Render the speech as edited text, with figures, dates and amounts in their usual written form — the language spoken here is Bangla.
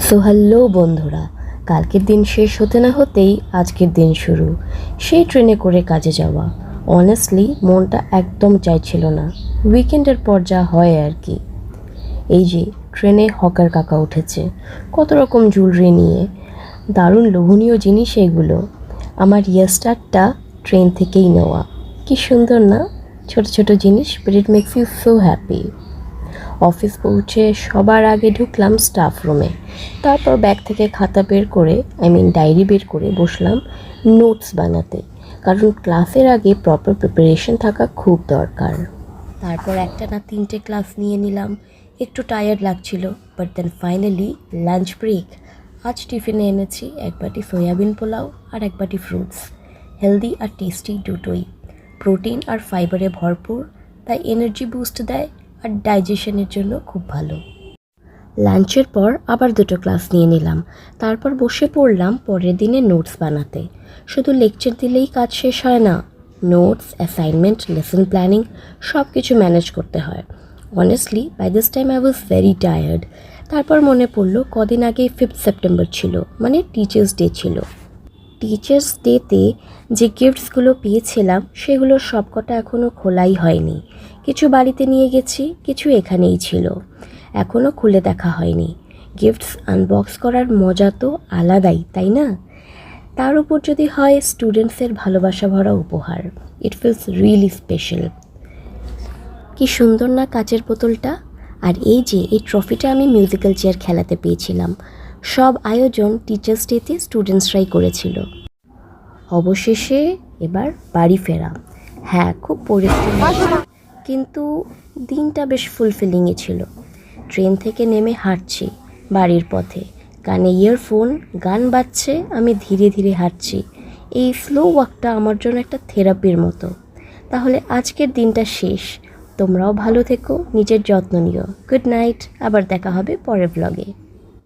সো হ্যালো বন্ধুরা, কালকের দিন শেষ হতে না হতেই আজকের দিন শুরু। সেই ট্রেনে করে কাজে যাওয়া। অনেস্টলি মনটা একদম চাইছিল না, উইকেন্ডের পর যা হয় আর কি। এই যে ট্রেনে হকার কাকা উঠেছে, কত রকম জুয়েলারি নিয়ে, দারুণ লোভনীয় জিনিস এগুলো। আমার ইয়ারস্টারটা ট্রেন থেকেই নেওয়া। কি সুন্দর না, ছোট ছোট জিনিস, but it makes you so happy. Office পৌঁছে সবার আগে ঢুকলাম স্টাফ রুমে। তারপর ব্যাগ থেকে খাতা বের করে ডায়েরি বের করে বসলাম নোটস বানাতে, কারণ ক্লাসের আগে প্রপার প্রিপারেশন থাকা খুব দরকার। তারপর একটা না 3টে ক্লাস নিয়ে নিলাম। একটু টায়ার্ড লাগছিল, but then finally lunch break. আজ টিফিনে এনেছি এক বাটি সয়াবিন পোলাও আর এক বাটি ফ্রুটস। হেলদি আর টেস্টি দুটোই, প্রোটিন আর ফাইবারে ভরপুর, তাই এনার্জি বুস্ট দেয় আর ডাইজেশনের জন্য খুব ভালো। লাঞ্চের পর আবার 2টো ক্লাস নিয়ে নিলাম। তারপর বসে পড়লাম পরের দিনে নোটস বানাতে। শুধু লেকচার দিলেই কাজ শেষ হয় না, নোটস, অ্যাসাইনমেন্ট, লেসন প্ল্যানিং সব কিছু ম্যানেজ করতে হয়। Honestly by this time I was very tired. তারপর মনে পড়লো কদিন আগে 5 সেপ্টেম্বর ছিল, মানে টিচার্স ডে ছিল। টিচার্স ডেতে যে গিফটসগুলো পেয়েছিলাম সেগুলোর সবকটা এখনও খোলাই হয়নি। কিছু বাড়িতে নিয়ে গেছি, কিছু এখানেই ছিল, এখনও খুলে দেখা হয়নি। গিফটস আনবক্স করার মজা তো আলাদাই, তাই না? তার উপর যদি হয় স্টুডেন্টসের ভালোবাসা ভরা উপহার, ইট ফিলস রিয়েলি স্পেশাল। কি সুন্দর না কাচের বোতলটা। আর এই যে এই ট্রফিটা আমি মিউজিক্যাল চেয়ার খেলাতে পেয়েছিলাম। সব আয়োজন টিচার্স ডেতে স্টুডেন্টসরাই করেছিল। অবশেষে এবার বাড়ি ফেরা। হ্যাঁ, খুব পরিশ্রম, কিন্তু দিনটা বেশ ফুলফিলিংয়ে ছিল। ট্রেন থেকে নেমে হাঁটছি বাড়ির পথে, কানে ইয়ারফোন, গান বাজছে, আমি ধীরে ধীরে হাঁটছি। এই স্লো ওয়াকটা আমার জন্য একটা থেরাপির মতো। তাহলে আজকের দিনটা শেষ। তোমরাও ভালো থেকো, নিজের যত্ন নিও। গুড নাইট, আবার দেখা হবে পরের ব্লগে।